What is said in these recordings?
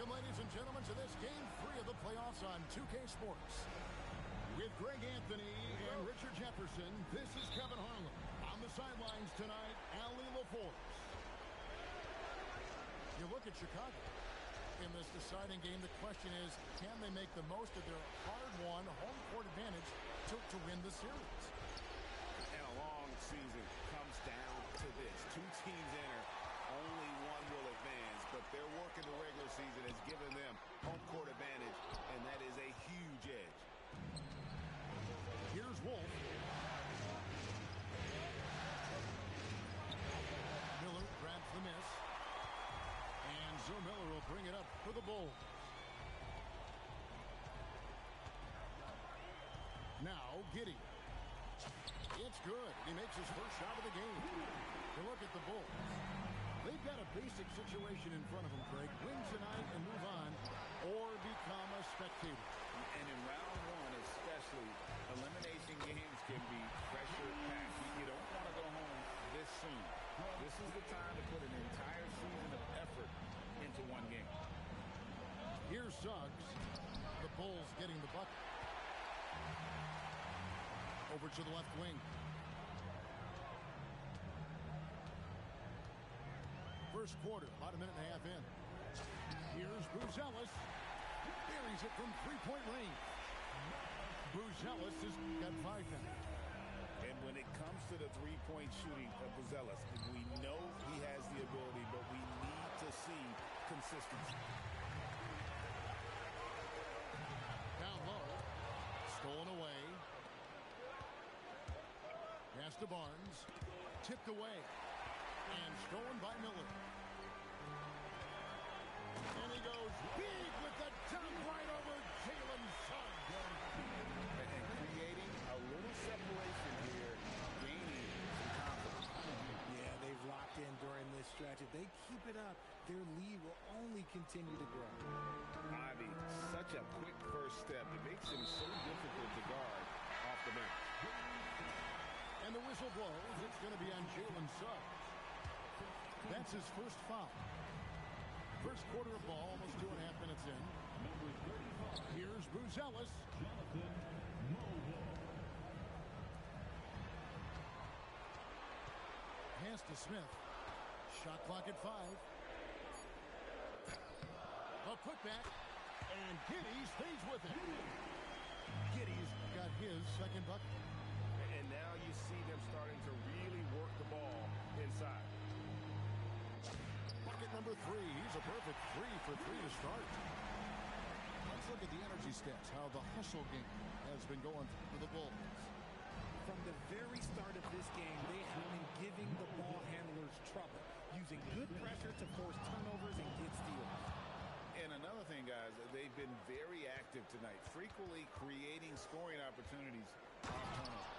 Welcome, ladies and gentlemen, to this Game 3 of the playoffs on 2K Sports. With Greg Anthony and Richard Jefferson, this is Kevin Harlan. On the sidelines tonight, Allie LaForce. You look at Chicago. In this deciding game, the question is, can they make the most of their hard-won home court advantage to win the series? And a long season comes down to this. Two teams enter, only one will advance, but their work in the regular season has given them home court advantage, and that is a huge edge. Here's Wolf. Miller grabs the miss. And Zo Miller will bring it up for the Bulls. Now, Giddey. It's good. He makes his first shot of the game. To look at the Bulls. They've got a basic situation in front of them, Craig. Win tonight and move on, or become a spectator. And in round one, especially, elimination games can be pressure-packed. You don't want to go home this soon. This is the time to put an entire season of effort into one game. Here's Suggs. The Bulls getting the bucket. Over to the left wing. First quarter, about a minute and a half in. Here's Buzelis. Buries it from three-point range. Buzelis has got 5 now. And when it comes to the three-point shooting of Buzelis, we know he has the ability, but we need to see consistency. Down low. Stolen away. Pass to Barnes. Tipped away. And stolen by Miller. And he goes big with the dunk right over Jalen Suggs. And creating a little separation here, gaining some confidence. Yeah, they've locked in during this stretch. If they keep it up, their lead will only continue to grow. Ivy, such a quick first step. It makes him so difficult to guard off the bench. And the whistle blows. It's going to be on Jalen Suggs. That's his first foul. First quarter of ball, almost 2.5 minutes in. Here's Buzelis. Pass to Smith. Shot clock at 5. A putback. And Giddey stays with it. Giddey's got his second bucket. And now you see them starting to really work the ball inside. Bucket number 3. He's a perfect 3 for 3 to start. Let's look at the energy stats, how the hustle game has been going for the Bulls. From the very start of this game, they have been giving the ball handlers trouble, using good pressure to force turnovers and get steals. And another thing, guys, they've been very active tonight, frequently creating scoring opportunities off turnovers.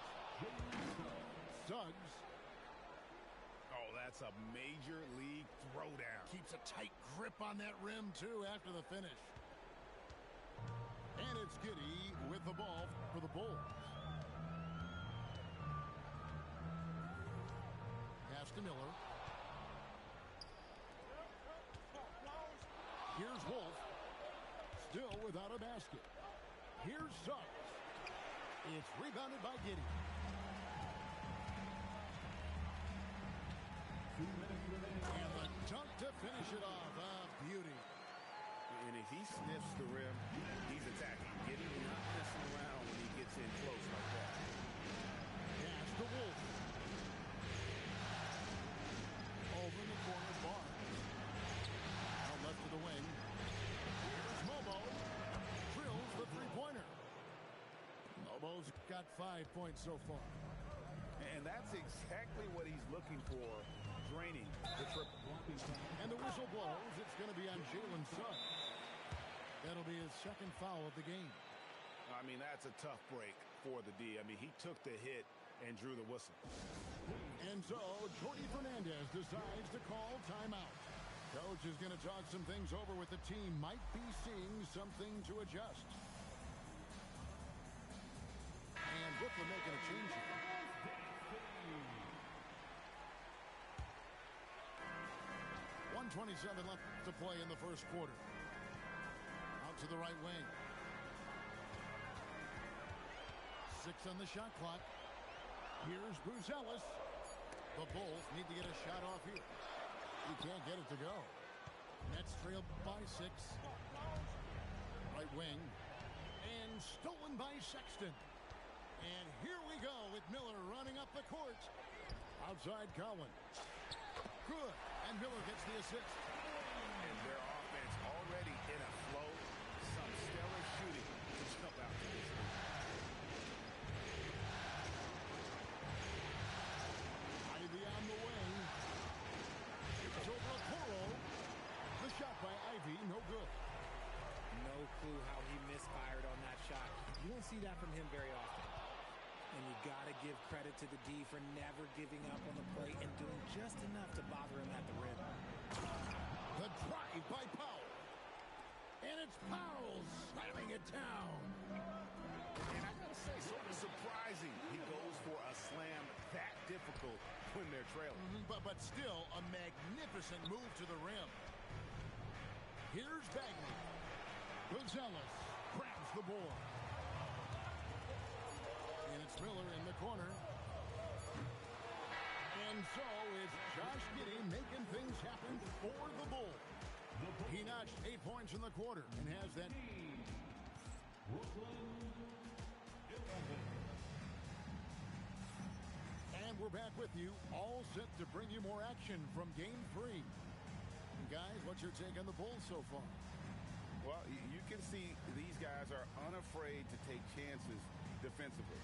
Suggs. Oh, that's a major league throwdown. Keeps a tight grip on that rim, too, after the finish. And it's Giddey with the ball for the Bulls. Pass to Miller. Here's Wolf. Still without a basket. Here's Suggs. It's rebounded by Giddey. And the dunk to finish it off. Beauty. And if he sniffs the rim, he's attacking. Giddey not messing around when he gets in close like that. Pass to Wolf. Over in the corner, Barnes. Out left to the wing. Here's Mobo. Drills the three-pointer. Mobo's got 5 points so far. And that's exactly what he's looking for, draining the triple. And the whistle blows. It's going to be on Jalen Suggs. That'll be his second foul of the game. I mean, that's a tough break for the D. I mean, he took the hit and drew the whistle. And so, Jordi Fernandez decides to call timeout. Coach is going to talk some things over with the team. Might be seeing something to adjust. And Brooklyn making a change here. 1:27 left to play in the first quarter. to the right wing. 6 on the shot clock. Here's Buzelis. The Bulls need to get a shot off here. He can't get it to go. Nets trailed by 6. Right wing. And stolen by Sexton. And here we go with Miller running up the court. Outside Collins. Good. And Miller gets the assist. And their offense already in a flow. Some stellar shooting to jump out to this league. Ivy on the wing. It's over to Toro. The shot by Ivy, no good. No clue how he misfired on that shot. You don't see that from him very often. And you got to give credit to the D for never giving up on the play and doing just enough to bother him at the rim. The drive by Powell. And it's Powell slamming it down. And I gotta say, sort of surprising he goes for a slam that difficult when they're trailing. But still a magnificent move to the rim. Here's Bagley. Buzelis grabs the board. And it's Miller in the corner. And so it's Josh Giddey making things happen for the Bulls. He notched 8 points in the quarter and has that. And we're back with you, all set to bring you more action from Game 3. Guys, what's your take on the Bulls so far? Well, you can see these guys are unafraid to take chances defensively.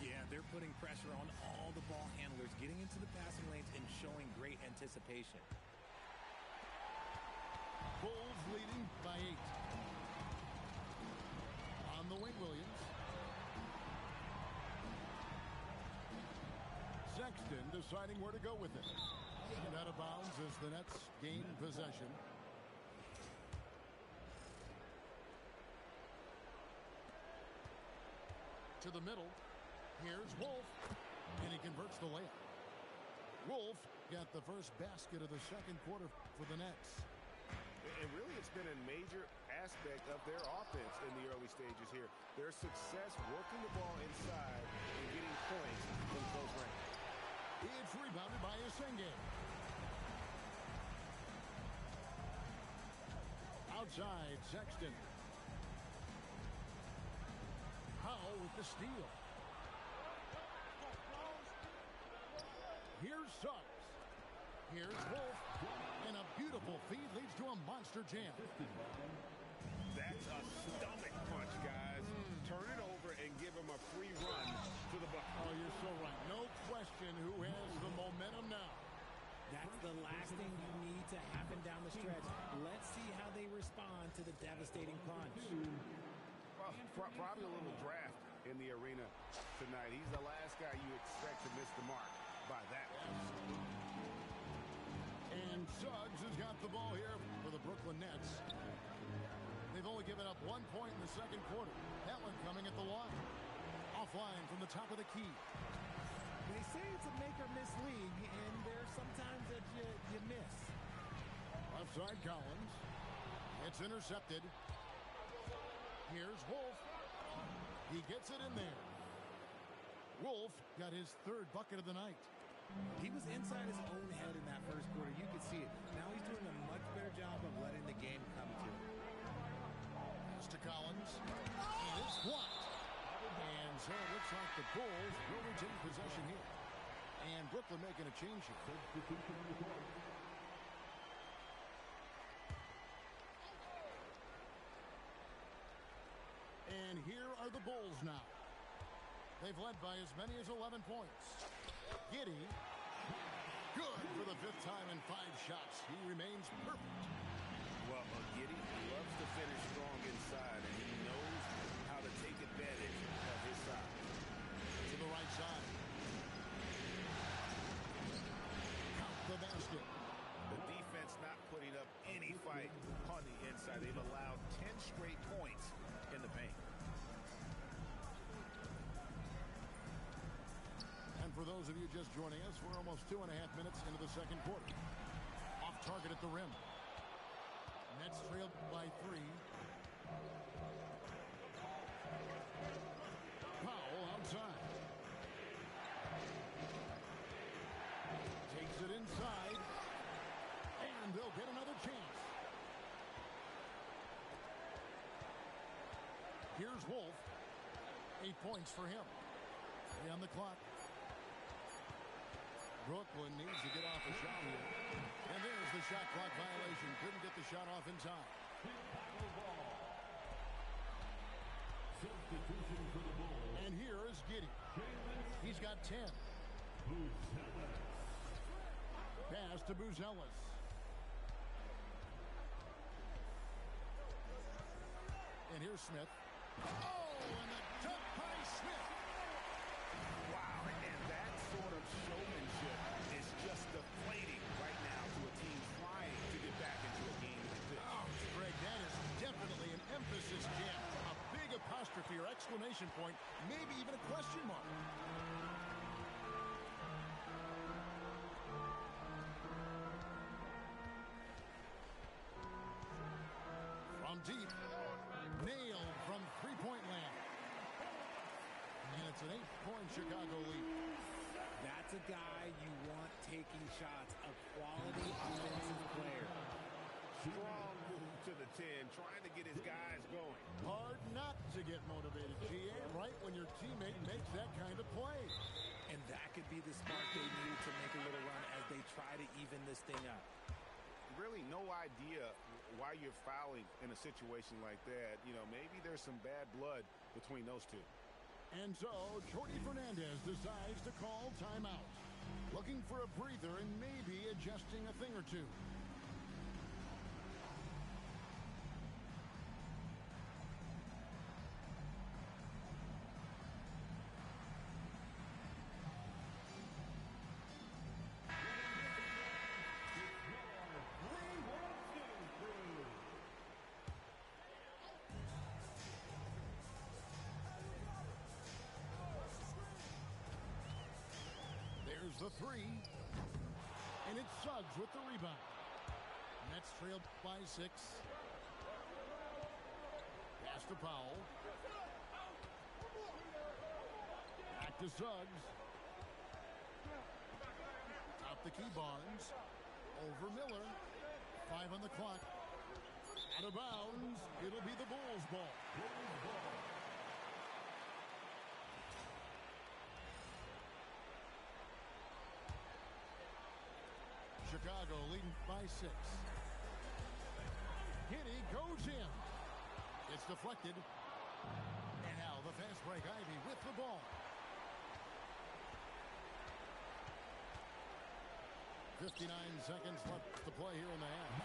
Yeah, they're putting pressure on all the ball handlers, getting into the passing lanes and showing great anticipation. Bulls leading by 8. On the wing, Williams. Sexton deciding where to go with it. And out of bounds as the Nets gain possession. To the middle. Here's Wolf. And he converts the layup. Wolf got the first basket of the second quarter for the Nets. And really, it's been a major aspect of their offense in the early stages here. Their success working the ball inside and getting points in close range. It's rebounded by Esenge. Outside, Sexton. Powell with the steal. Here's Suggs. Here's Wolf. And a beautiful feed leads to a monster jam. That's a stomach punch, guys. Turn it over and give him a free run to the bucket. Oh, you're so right. No question who has the momentum now. That's the last thing you need to happen down the stretch. Let's see how they respond to the devastating punch. Well, probably a little draft in the arena tonight. He's the last guy you expect to miss the mark by that. And Suggs has got the ball here for the Brooklyn Nets. They've only given up 1 point in the second quarter. That one coming at the line. Offline from the top of the key. They say it's a make-or-miss league, and there's sometimes that you miss. Offside Collins. It's intercepted. Here's Wolf. He gets it in there. Wolf got his third bucket of the night. He was inside his own head in that first quarter. You could see it. Now he's doing a much better job of letting the game come to him. Pass to Collins. And it's blocked. And so it looks like the Bulls will retain possession here. And Brooklyn making a change here. And here are the Bulls now. They've led by as many as 11 points. Giddey. Good for the 5th time in 5 shots. He remains perfect. Well, Giddey loves to finish strong inside, and he knows how to take advantage of his size. To the right side. Count the basket. The defense not putting up any fight on the inside. They've allowed 10 straight points in the paint. And for those of you just joining us, we're almost 2.5 minutes into the second quarter. Off target at the rim. Nets trailed by 3. inside. Takes it inside. And they'll get another chance. Here's Wolf. 8 points for him. 3 on the clock. Brooklyn needs to get off a shot here. And there's the shot clock violation. Couldn't get the shot off in time. And here is Giddey. He's got 10. Pass to Buzelis. And here's Smith. Oh, and the dunk by Smith. Wow, and that sort of showmanship is just deflating right now to a team trying to get back into a game like this. Oh, Greg, that is definitely an emphasis jam. A big apostrophe or exclamation point, maybe even a question mark. From deep. Nailed from three-point land. And it's an 8-point Chicago lead. That's a guy you want taking shots, a quality offensive player. Strong move to the 10, trying to get his guys going. Hard not to get motivated, GA, right when your teammate makes that kind of play. And that could be the spark they need to make a little run as they try to even this thing up. Really no idea why you're fouling in a situation like that. You know, maybe there's some bad blood between those two. And so, Jordi Fernandez decides to call timeout. Looking for a breather and maybe adjusting a thing or two. There's the three. And it's Suggs with the rebound. Nets trailed by 6. Pass to Powell. Back to Suggs. Top the key, Barnes. Over Miller. 5 on the clock. Out of bounds. It'll be the Bulls' ball. Chicago leading by 6. Giddey goes in. It's deflected. And now the fast break. Ivy with the ball. 59 seconds left to play here in the half.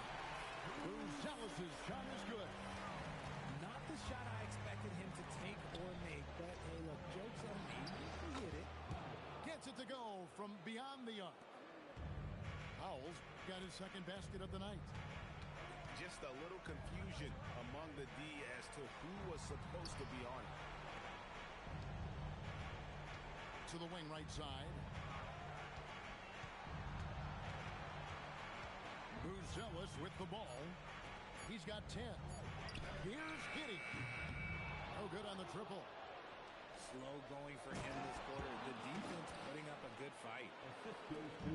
Buzelis' shot is good. Not the shot I expected him to take or make, but hey, look, joke's on me. He hit it. Gets it to go from beyond the arc. Powell's got his second basket of the night. Just a little confusion among the D as to who was supposed to be on it. To the wing right side. Buzelis with the ball. He's got 10. Here's Giddey. No good on the triple. Slow going for him this quarter. The defense putting up a good fight.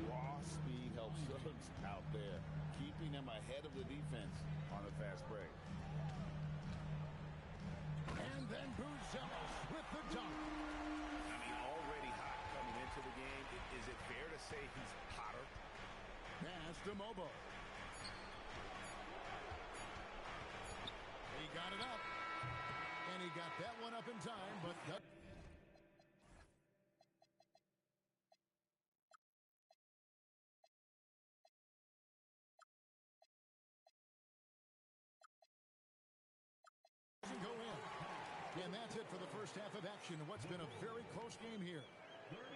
Raw speed helps Suggs out there, keeping them ahead of the defense on a fast break. And then Buzelis with the dunk. I mean, already hot coming into the game. Is it fair to say he's hotter? Pass to Mobo. He got it up. And he got that one up in time, but cut. Go in. And that's it for the first half of action. What's been a very close game here.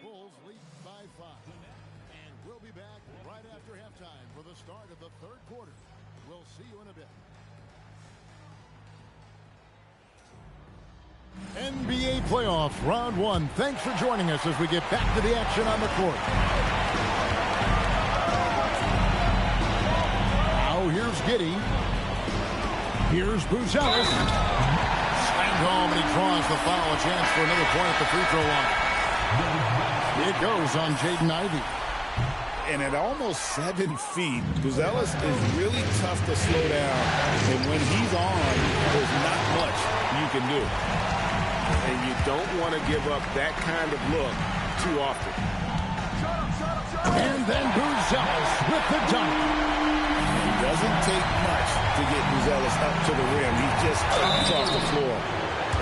Bulls lead by 5. And we'll be back right after halftime for the start of the third quarter. We'll see you in a bit. NBA playoffs, round 1. Thanks for joining us as we get back to the action on the court. Now here's Giddey. Here's Buzelis. Slams Oh, but he draws the foul. A chance for another point at the free throw line. It goes on Jaden Ivey. And at almost 7 feet, Buzelis is really tough to slow down. And when he's on, there's not much you can do. And you don't want to give up that kind of look too often. And then Buzelis with the dunk. It doesn't take much to get Buzelis up to the rim. He just jumps off the floor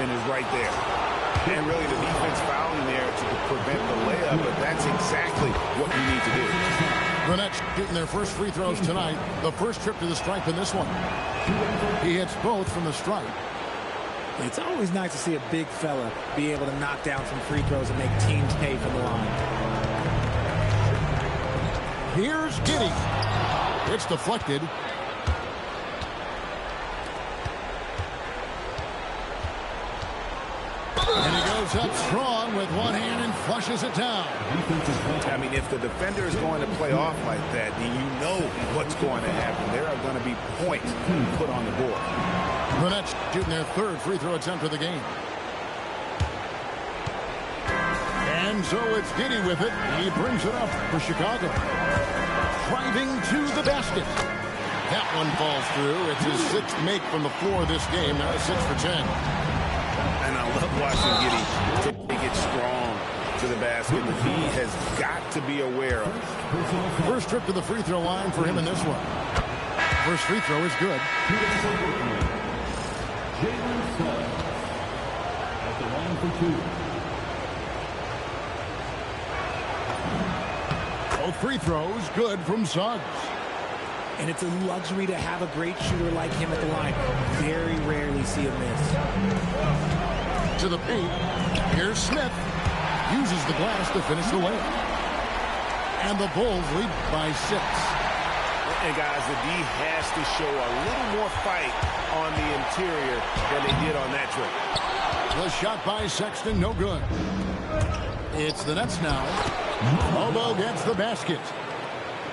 and is right there. And really the defense fouling there to prevent the layup, but that's exactly what you need to do. The Nets shooting their first free throws tonight. The first trip to the stripe in this one. He hits both from the stripe. It's always nice to see a big fella be able to knock down some free throws and make teams pay for the line. Here's Giddey. It's deflected. And he goes up strong with one hand and flushes it down. I mean, if the defender is going to play off like that, then you know what's going to happen. There are going to be points put on the board. The Nets shooting their third free throw attempt of the game. And so it's Giddey with it. He brings it up for Chicago. Driving to the basket. That one falls through. It's his sixth make from the floor this game. Now 6 for 10. And I love watching Giddey take it strong to the basket. He has got to be aware of it. First trip to the free throw line for him in this one. First free throw is good. Jalen Suggs at the line for 2. Both free throws good from Suggs. And it's a luxury to have a great shooter like him at the line. Very rarely see a miss. To the paint. Here's Smith. Uses the glass to finish the layup. And the Bulls lead by 6. And guys, the D has to show a little more fight on the interior than they did on that trip. The shot by Sexton, no good. It's the Nets now. Mobo gets the basket.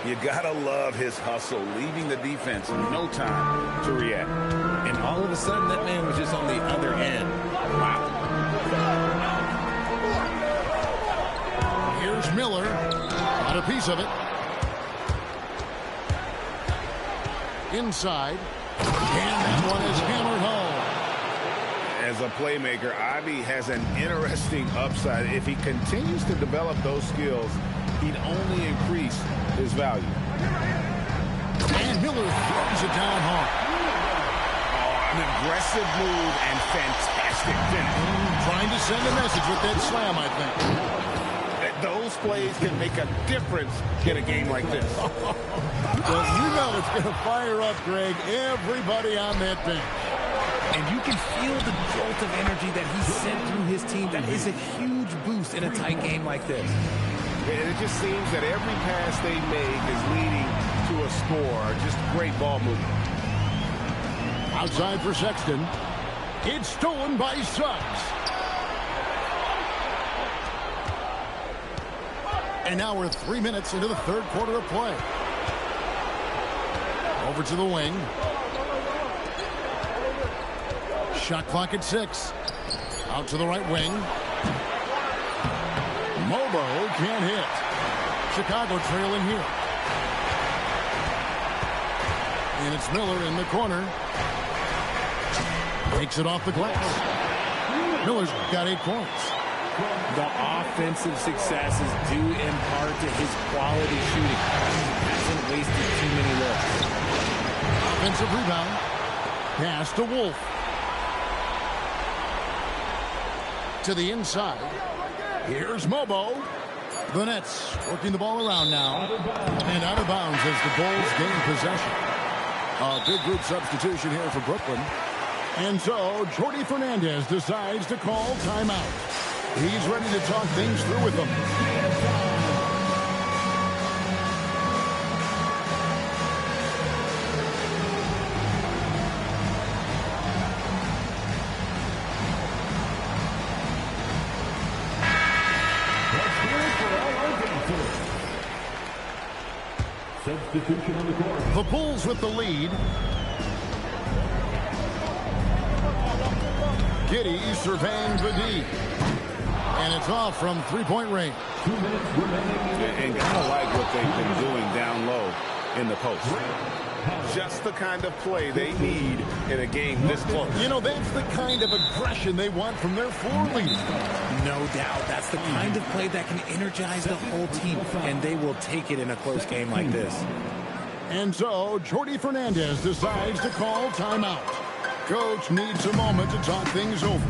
You gotta love his hustle, leaving the defense no time to react. And all of a sudden, that man was just on the other end. Wow. Here's Miller. Got a piece of it. Inside. And that one is hammered home. As a playmaker, Ivey has an interesting upside. If he continues to develop those skills, he'd only increase his value. And Miller throws it down hard. An aggressive move and fantastic finish. Trying to send a message with that slam, I think. Those plays can make a difference in a game like this. Well, you know it's going to fire up, Greg, everybody on that bench. And you can feel the jolt of energy that he sent through his team. That is a huge boost in a tight game like this. And it just seems that every pass they make is leading to a score. Just great ball movement. Outside for Sexton. It's stolen by Suggs. And now we're 3 minutes into the third quarter of play. Over to the wing. Shot clock at 6. Out to the right wing. Mobo can't hit. Chicago trailing here. And it's Miller in the corner. Takes it off the glass. Miller's got 8 points. The offensive success is due in part to his quality shooting. He hasn't wasted too many looks. Offensive rebound. Pass to Wolf. To the inside. Here's Mobo. The Nets working the ball around now. And out of bounds as the Bulls gain possession. A big group substitution here for Brooklyn. And so Jordi Fernandez decides to call timeout. He's ready to talk things through with them. Substitution on the court. The Bulls with the lead. Giddey surveying the D. And it's off from three-point range. 2 minutes remaining. And kind of like what they've been doing down low in the post. Just the kind of play they need in a game this close. You know, that's the kind of aggression they want from their floor leader. No doubt. That's the kind of play that can energize the whole team, and they will take it in a close game like this. And so, Jordi Fernandez decides to call timeout. Coach needs a moment to talk things over.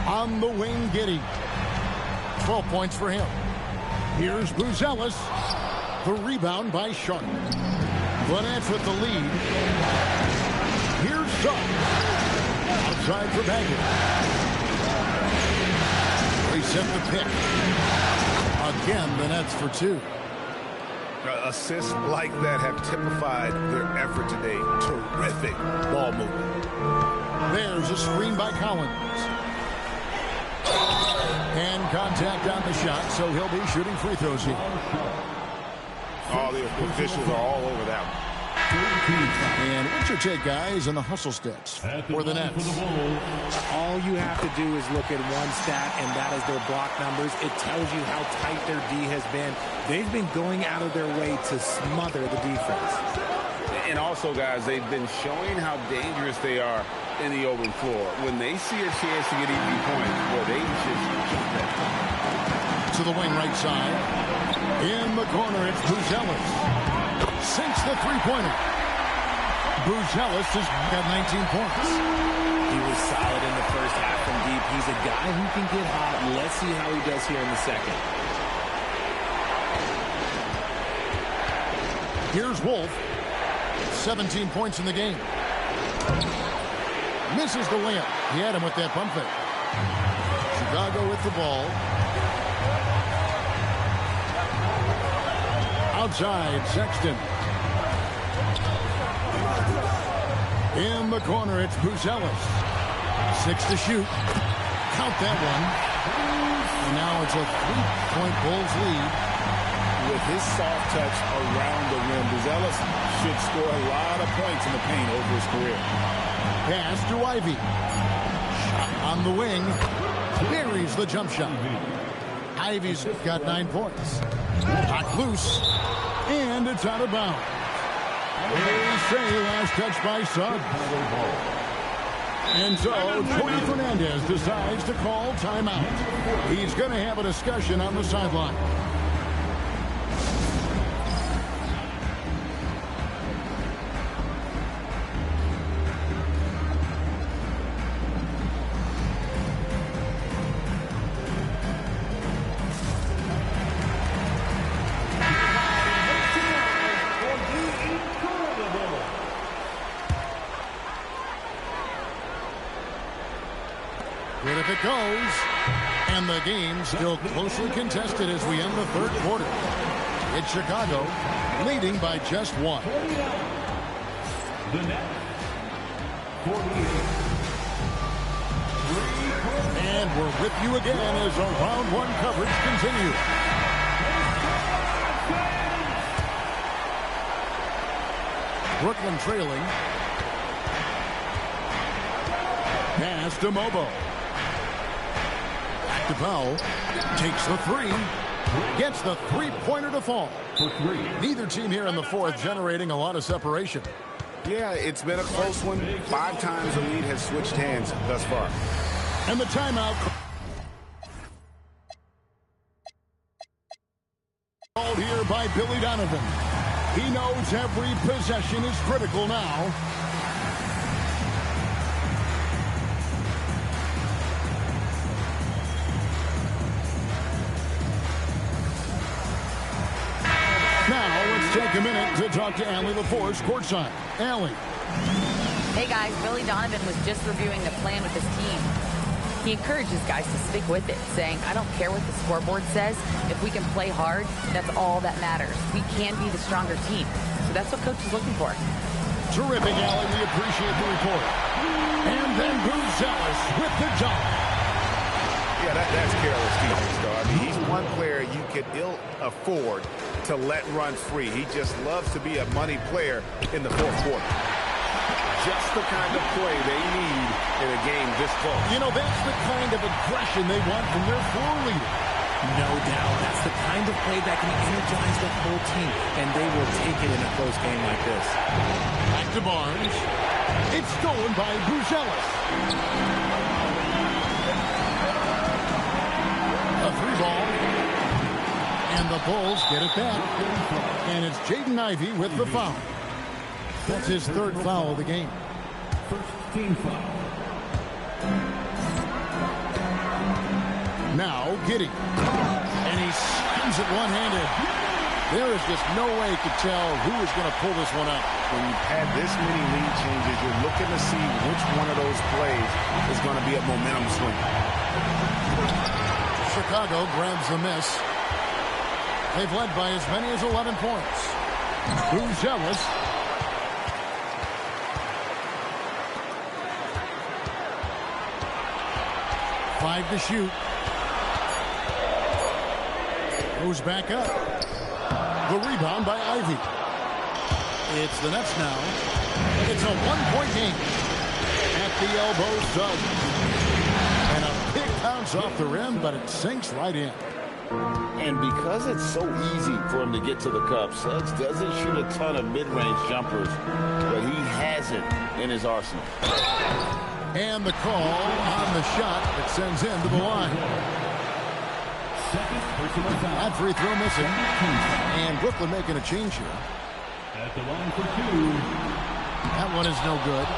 On the wing, Giddey. 12 points for him. Here's Buzelis. The rebound by Sharp. Gwinnett with the lead. Here's Suggs. Outside for Baggett. Reset the pick. Again, the Nets for two. Assists like that have typified their effort today. Terrific ball movement. There's a screen by Collins. And contact on the shot, so he'll be shooting free throws here. All the officials are all over that one. And what's your take, guys, on the hustle stats for the Nets? All you have to do is look at one stat, and that is their block numbers. It tells you how tight their D has been. They've been going out of their way to smother the defense. And also, guys, they've been showing how dangerous they are in the open floor. When they see a chance to get easy points, well, they just jump that. To the wing right side. In the corner, it's Buzelis. Sinks the three-pointer. Buzelis has got 19 points. He was solid in the first half from deep. He's a guy who can get hot. Let's see how he does here in the second. Here's Wolf. 17 points in the game. Misses the layup. He had him with that pump fake. Chicago with the ball. Outside, Sexton. In the corner, it's Buzelis. 6 to shoot. Count that one. And now it's a 3-point Bulls lead. With his soft touch around the rim, Buzelis should score a lot of points in the paint over his career. Pass to Ivy. Shot on the wing. Buries the jump shot. Ivy's got 9 points. Knocked loose. And it's out of bounds. They say last touch by Suggs. And so, Jordi Fernandez decides to call timeout. He's going to have a discussion on the sideline. Good if it goes. And the game still closely contested as we end the third quarter. It's Chicago leading by just 1. The Nets, 48. And we're with you again as our round 1 coverage continues. Brooklyn trailing. Pass to Mobo. Back to Powell. Takes the 3. Gets the 3-pointer to fall. Neither team here in the fourth generating a lot of separation. Yeah, it's been a close one. 5 times the lead has switched hands thus far. And the timeout called here by Billy Donovan. He knows every possession is critical now. Now, let's take a minute to talk to Allie LaForce courtside. Allie. Hey, guys. Billy Donovan was just reviewing the plan with his team. He encourages guys to stick with it, saying, I don't care what the scoreboard says. If we can play hard, that's all that matters. We can be the stronger team. So that's what Coach is looking for. Terrific, Allie. We appreciate the report. And then Buzelis with the dunk. Yeah, that's careless defense, though. I mean, he's one player you could ill afford to let run free. He just loves to be a money player in the fourth quarter. Just the kind of play they need in a game this close. You know, that's the kind of aggression they want from their floor leader. No doubt. That's the kind of play that can energize the whole team, and they will take it in a close game like this. Back to Barnes. It's stolen by Buzelis. A three ball. And the Bulls get it back. And it's Jaden Ivey with the foul. That's his third foul of the game. First team foul. Now Giddey. And he slams it one-handed. There is just no way to tell who is going to pull this one out. When you've had this many lead changes, you're looking to see which one of those plays is going to be a momentum swing. Chicago grabs the miss. They've led by as many as 11 points. Buzelis. Five to shoot. Goes back up. The rebound by Ivey. It's the Nets now. It's a one-point game. At the elbow, Suggs. And a big bounce off the rim, but it sinks right in. And because it's so easy for him to get to the cup, Suggs doesn't shoot a ton of mid-range jumpers, but he has it in his arsenal. And the call on the shot that sends him to the line. That free throw missing. And Brooklyn making a change here. At the line for two. That one is no good.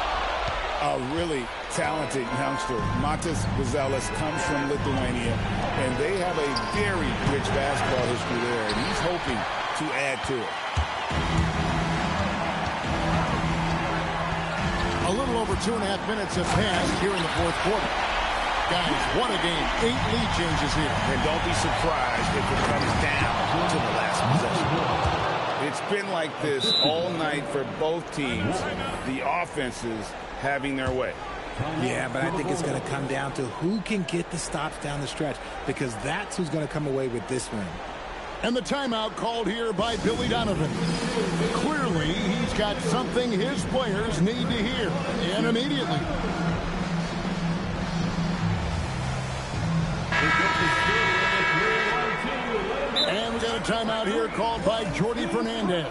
A really talented youngster. Mantas Buzelis comes from Lithuania, and they have a very rich basketball history there, and he's hoping to add to it. A little over 2.5 minutes have passed here in the fourth quarter. Guys, what a game. 8 lead changes here. And don't be surprised if it comes down to the last possession. It's been like this all night for both teams. The offenses having their way. Yeah, but I think it's going to come down to who can get the stops down the stretch, because that's who's going to come away with this win. And the timeout called here by Billy Donovan. Clearly, he's got something his players need to hear, and immediately. And we got a timeout here called by Jordi Fernandez.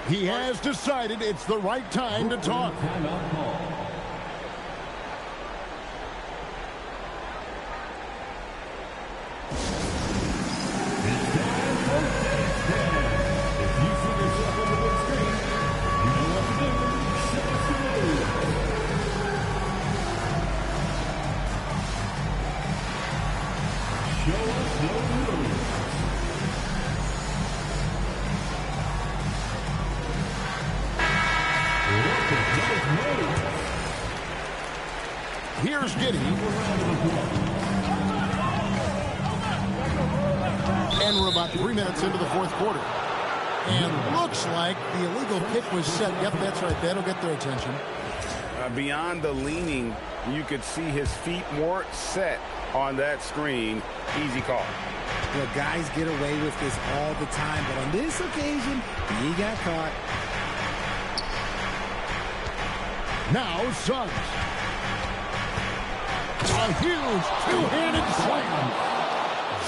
He has decided it's the right time to talk. Timeout call. Here's Giddey. And we're about 3 minutes into the fourth quarter. And looks like the illegal kick was set. Yep, that's right. That'll get their attention. Beyond the leaning, you could see his feet weren't set on that screen. Easy call. Well, guys get away with this all the time, but on this occasion, he got caught. Now Suggs. A huge two-handed slam.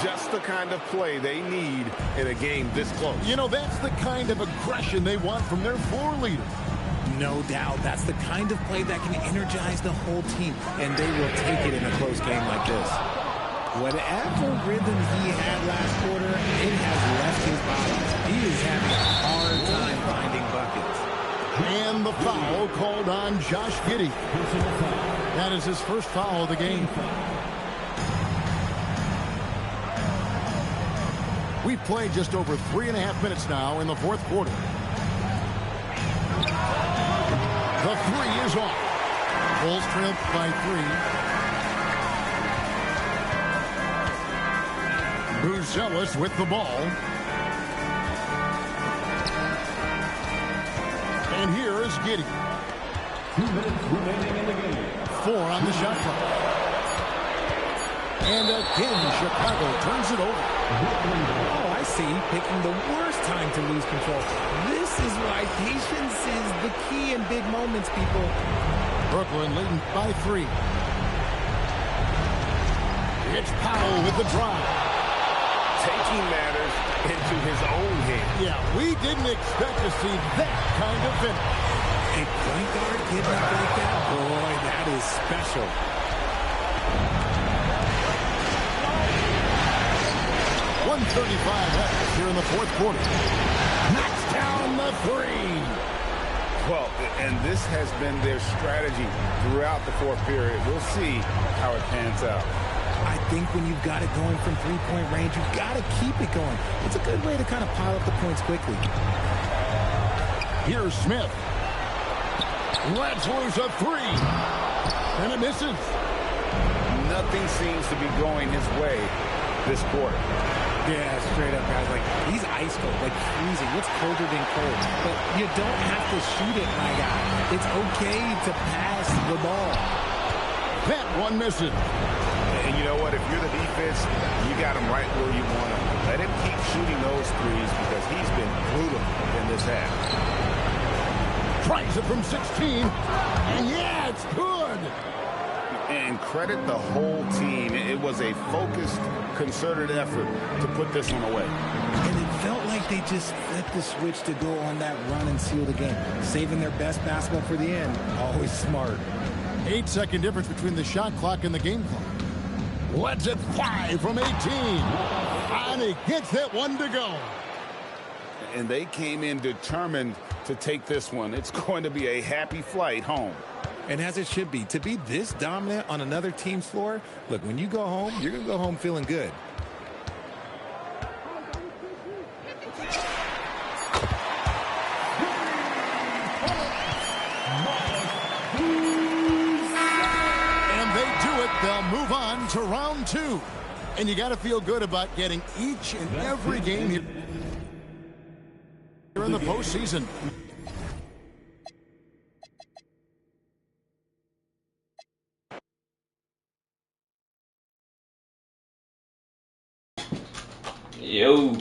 Just the kind of play they need in a game this close. You know, that's the kind of aggression they want from their floor leader. No doubt. That's the kind of play that can energize the whole team, and they will take it in a close game like this. Whatever rhythm he had last quarter, it has left his body. He is having a hard time finding buckets. And the foul called on Josh Giddey. That is his first foul of the game. We've played just over 3.5 minutes now in the fourth quarter. The three is off. Bulls trail by 3. Buzelis with the ball. And here is Giddey. 2 minutes remaining in the game. 4 on the shot clock. And again, Chicago turns it over. Oh, I see. Picking the worst time to lose control. This is why patience is the key in big moments, people. Brooklyn leading by 3. It's Powell with the drive. Taking matters into his own hands. Yeah, we didn't expect to see that kind of finish. A point guard getting up like that? Boy, that is special. 1:35 left here in the fourth quarter. Knocks down the 3. Well, and this has been their strategy throughout the fourth period. We'll see how it pans out. I think when you've got it going from three-point range, you've got to keep it going. It's a good way to kind of pile up the points quickly. Here's Smith. Lets loose a 3. And it misses. Nothing seems to be going his way this quarter. Yeah, straight up, guys. Like, he's ice cold, like freezing. What's colder than cold? But you don't have to shoot it, my guy. It's okay to pass the ball. That one misses. And you know what? If you're the defense, you got him right where you want him. Let him keep shooting those threes because he's been brutal in this half. Tries it from 16. And yeah, it's good. And credit the whole team. It was a focused, concerted effort to put this one away. And it felt like they just flipped the switch to go on that run and seal the game. Saving their best basketball for the end. Always smart. 8-second difference between the shot clock and the game clock. Lets it fly from 18. And he gets that one to go. And they came in determined to take this one. It's going to be a happy flight home. And as it should be, to be this dominant on another team's floor, look, when you go home, you're going to go home feeling good. And they do it. They'll move on to round 2. And you got to feel good about getting each and every game here in the postseason. Yo.